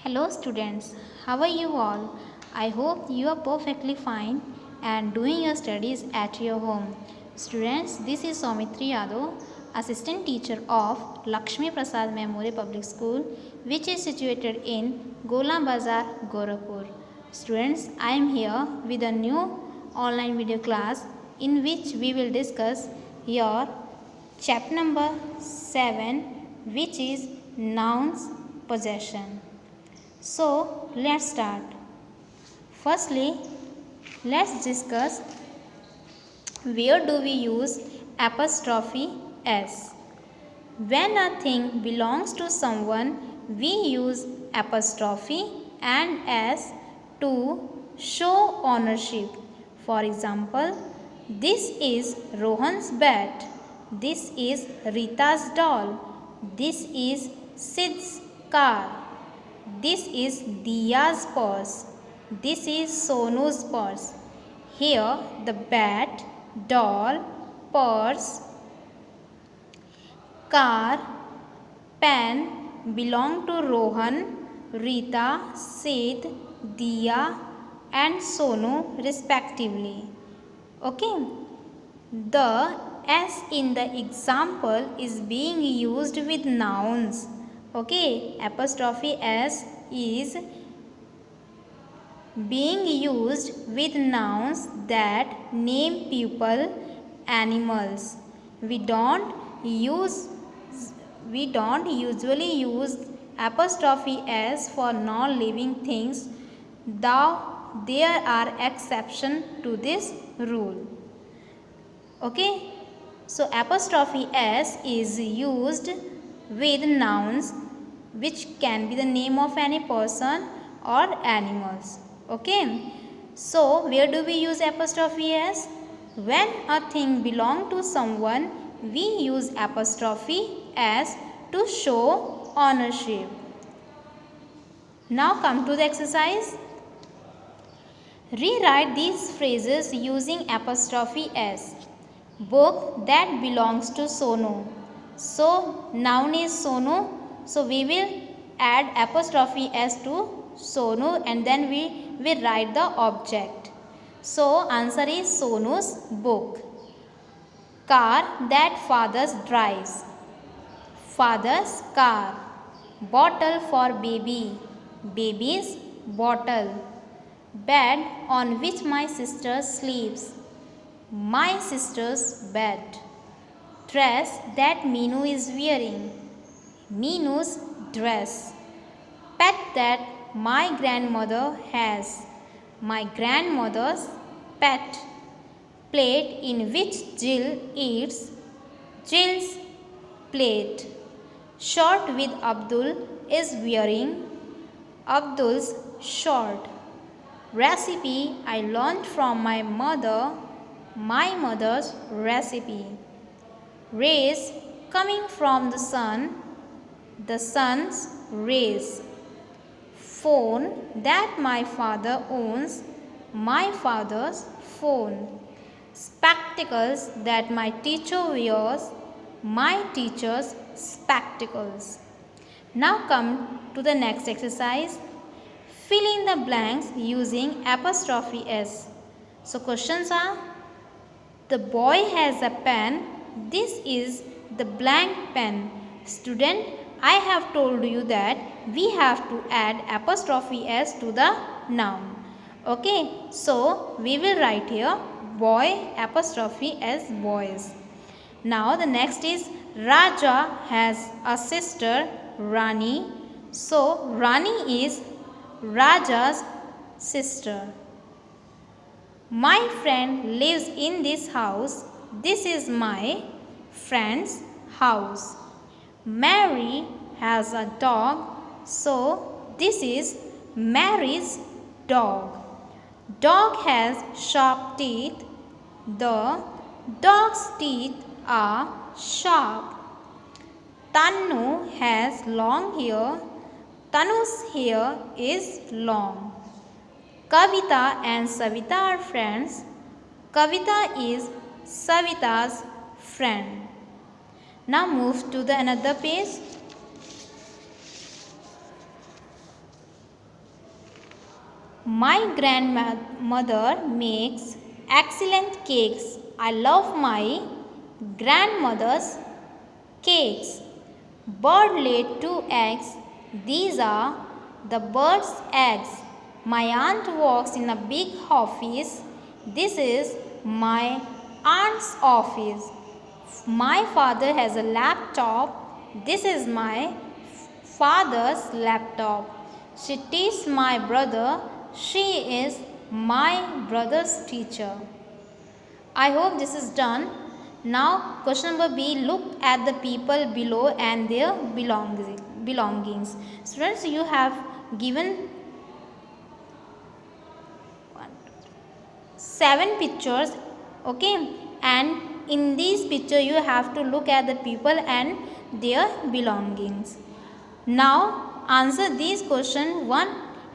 Hello students, how are you all? I hope you are perfectly fine and doing your studies at your home. Students, this is Saumitri Yadav, Assistant Teacher of Lakshmi Prasad Memorial Public School, which is situated in Gola Bazar, Gorakhpur. Students, I am here with a new online video class in which we will discuss your chapter number 7, which is nouns possession. So let's start. Firstly, let's discuss where do we use apostrophe s. When a thing belongs to someone, we use apostrophe and s to show ownership. For example, this is Rohan's bat. This is Rita's doll. This is Sid's car. This is Diya's purse. This is Sonu's purse. Here the bat, doll, purse, car, pen belong to Rohan, Rita, Sid, Diya and Sonu respectively. Okay. The S in the example is being used with nouns. Okay, apostrophe S is being used with nouns that name people, animals. We don't usually use apostrophe S for non-living things, though there are exceptions to this rule. Okay, so apostrophe S is used with nouns which can be the name of any person or animals. Okay, so where do we use apostrophe S? When a thing belongs to someone, we use apostrophe S to show ownership. Now come to the exercise. Rewrite these phrases using apostrophe S. Book that belongs to Sonu. So noun is Sonu. So we will add apostrophe S to Sonu and then we will write the object. So answer is Sonu's book. Car that father drives. Father's car. Bottle for baby. Baby's bottle. Bed on which my sister sleeps. My sister's bed. Dress that Minu is wearing. Minu's dress. Pet that my grandmother has. My grandmother's pet. Plate in which Jill eats. Jill's plate. Shirt with Abdul is wearing. Abdul's shirt. Recipe I learned from my mother. My mother's recipe. Rays coming from the sun's rays. Phone that my father owns, my father's phone. Spectacles that my teacher wears, my teacher's spectacles. Now come to the next exercise. Fill in the blanks using apostrophe S. So questions are, the boy has a pen. This is the blank pen. Student, I have told you that we have to add apostrophe S to the noun. Okay, so we will write here boy apostrophe S, boys. Now the next is Raja has a sister Rani. So Rani is Raja's sister. My friend lives in this house. This is my friend's house. Mary has a dog. So this is Mary's dog. Dog has sharp teeth. The dog's teeth are sharp. Tanu has long hair. Tanu's hair is long. Kavita and Savita are friends. Kavita is Savita's friend. Now move to the another page. My grandmother makes excellent cakes. I love my grandmother's cakes. Bird laid 2 eggs. These are the bird's eggs. My aunt works in a big office. This is my aunt's office. My father has a laptop. This is my father's laptop. She teaches my brother. She is my brother's teacher. I hope this is done. Now question number B, look at the people below and their belongings. Students, you have given 7 pictures, okay, and in these picture you have to look at the people and their belongings. Now answer these questions. One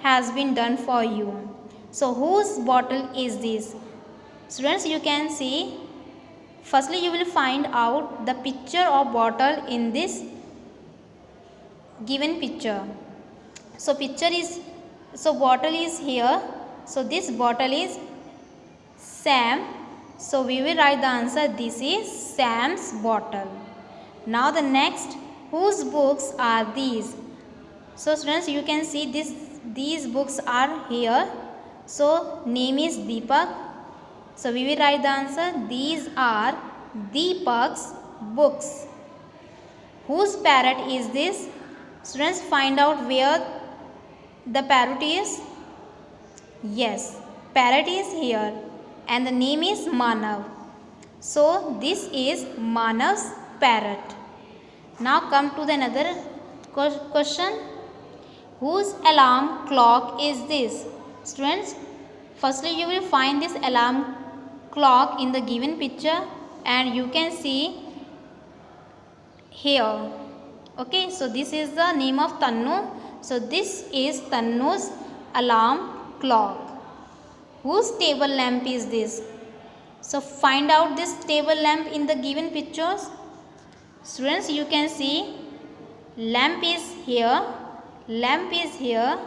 has been done for you. So whose bottle is this? Students, you can see, firstly you will find out the picture of bottle in this given picture. So bottle is here. So this bottle is Sam. So we will write the answer. This is Sam's bottle. Now the next, whose books are these? So students, you can see these books are here. So name is Deepak. So we will write the answer. These are Deepak's books. Whose parrot is this? Students, find out where the parrot is. Yes, parrot is here and the name is Manav. So this is Manav's parrot. Now come to the another question. Whose alarm clock is this? Students, firstly you will find this alarm clock in the given picture and you can see here. Okay, so this is the name of Tannu. So this is Tannu's alarm clock. Whose table lamp is this? So find out this table lamp in the given pictures. Students, you can see lamp is here, lamp is here,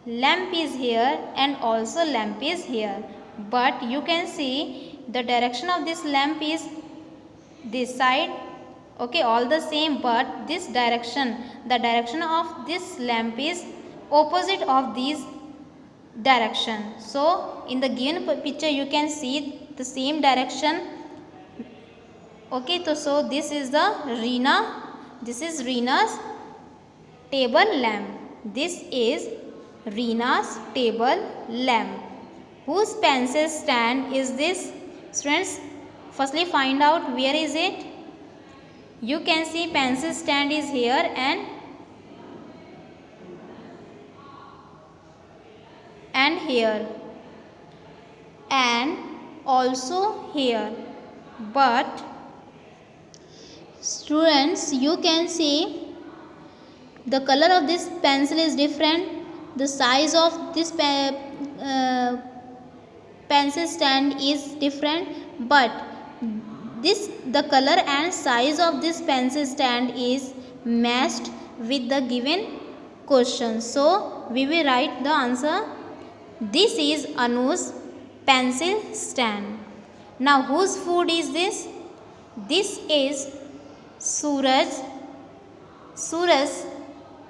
lamp is here and also lamp is here. But you can see the direction of this lamp is this side. Okay, all the same, but this direction, the direction of this lamp is opposite of these direction. So in the given picture you can see the same direction. Okay, so this is the this is Reena's table lamp. This is Reena's table lamp. Whose pencil stand is this? Students, firstly find out where is it. You can see pencil stand is here and here and also here. But students, you can see the color of this pencil is different. The size of this pencil stand is different, but the color and size of this pencil stand is matched with the given question. So we will write the answer. This is Anu's pencil stand. Now whose food is this? This is Suraj's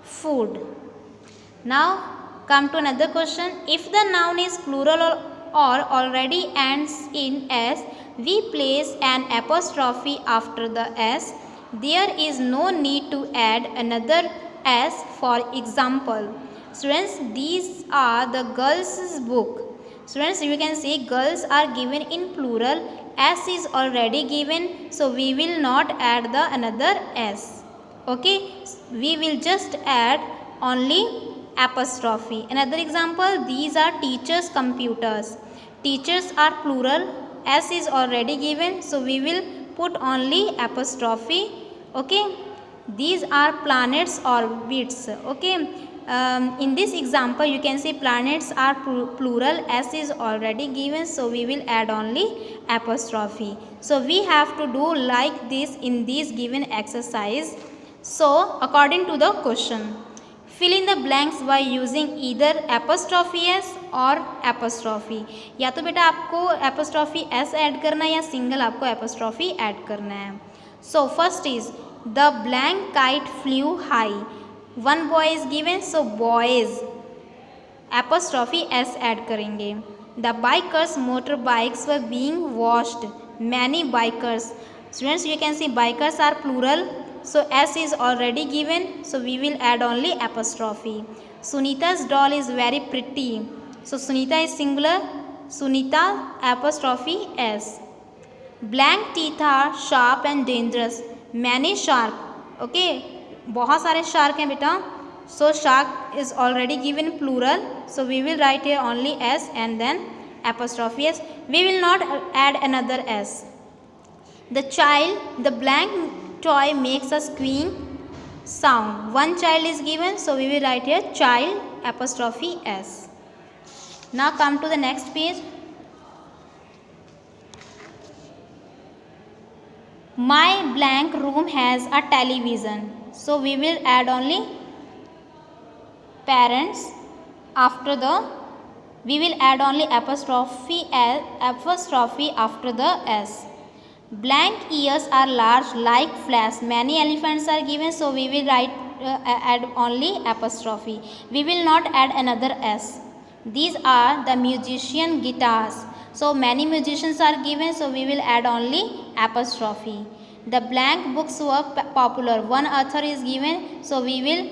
food. Now come to another question. If the noun is plural or already ends in S, we place an apostrophe after the S. There is no need to add another S. For example, students, these are the girls' book. Students, you can see girls are given in plural. S is already given, so we will not add the another S. Okay, we will just add only apostrophe. Another example, these are teachers' computers. Teachers are plural. S is already given, so we will put only apostrophe. Okay, these are planets or bits. Okay, in this example you can see planets are plural. S is already given, so we will add only apostrophe. So we have to do like this in this given exercise. So according to the question, fill in the blanks by using either apostrophe S और apostrophe. या तो बेटा आपको apostrophe S add करना है या single आपको apostrophe add करना है। So first is the blank kite flew high, one boy is given, so boys apostrophe S add करेंगे। The bikers motor bikes were being washed, many bikers, students you can see bikers are plural, so s is already given, so we will add only apostrophe. Sunita's doll is very pretty, so Sunita is singular, Sunita apostrophe s. Blank teeth are sharp and dangerous, many shark, okay, बहुत सारे shark हैं बेटा, so shark is already given plural, so we will write here only s and then apostrophe s. We will not add another s. The child, the blank toy makes a squeak sound. One child is given, so we will write here child apostrophe s. Now come to the next page. My blank room has a television, so we will add only parents after the, we will add only apostrophe after the s. Blank ears are large like flash, many elephants are given, so we will write add only apostrophe. We will not add another s. These are the musician guitars, so many musicians are given, so we will add only apostrophe. The blank books were popular, one author is given, so we will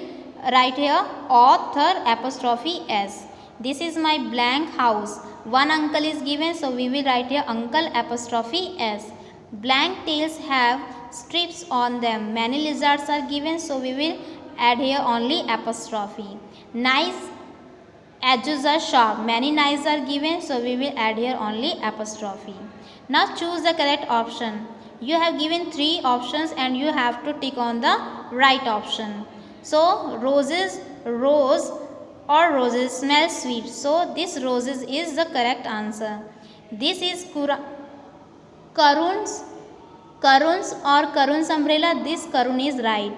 write here author apostrophe s. This is my blank house, one uncle is given, so we will write here uncle apostrophe s. Blank tails have strips on them, many lizards are given, so we will add here only apostrophe. Knives edges are sharp, many knives are given, so we will add here only apostrophe. Now choose the correct option. You have given 3 options and you have to tick on the right option. So roses, rose or roses smell sweet, so this roses is the correct answer. This is Karun's or Karun's umbrella, this Karun is right.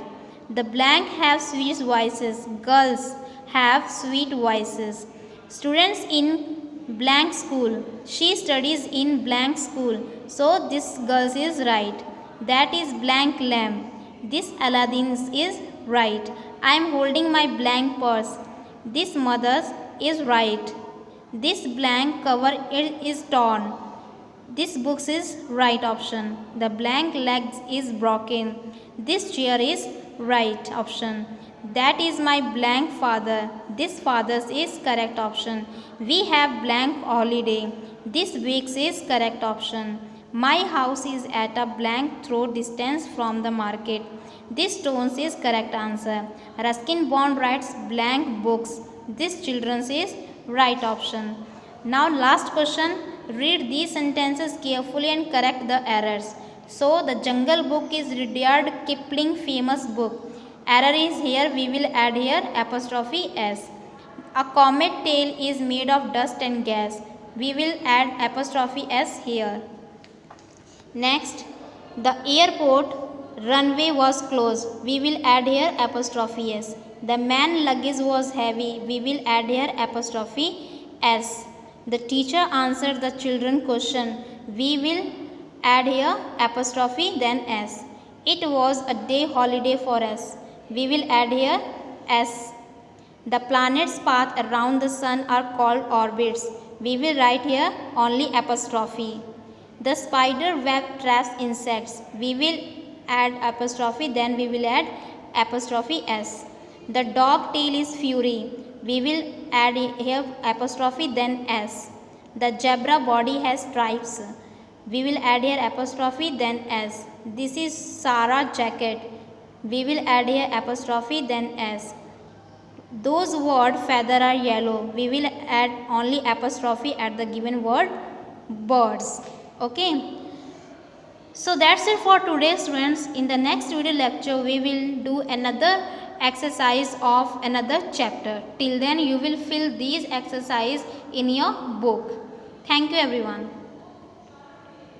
The blank have sweet voices, girls have sweet voices. Students in blank school, she studies in blank school, so this girl is right. That is blank lamp, this Aladdin is right. I am holding my blank purse, this mother's is right. This blank cover is torn, this book is right option. The blank legs is broken, this chair is right option. That is my blank father, this father's is correct option. We have blank holiday, this week's is correct option. My house is at a blank throw distance from the market, this stones is correct answer. Ruskin Bond writes blank books, this children's is right option. Now last question. Read these sentences carefully and correct the errors. So the Jungle Book is Rudyard Kipling famous book. Error is here, we will add here apostrophe s. A comet tail is made of dust and gas, we will add apostrophe s here. Next, the airport runway was closed, we will add here apostrophe s. The man luggage was heavy, we will add here apostrophe s. The teacher answered the children question, we will add here apostrophe then s. It was a day holiday for us, we will add here s. The planets path around the sun are called orbits, we will write here only apostrophe. The spider web traps insects, we will add apostrophe then we will add apostrophe s. The dog tail is fury, we will add here apostrophe then s. The zebra body has stripes, we will add here apostrophe then s. This is Sarah jacket, we will add here apostrophe then s. Those word feather are yellow, we will add only apostrophe at the given word birds. Okay, so that's it for today students. In the next video lecture we will do another exercise of another chapter. Till then you will fill these exercise in your book. Thank you everyone.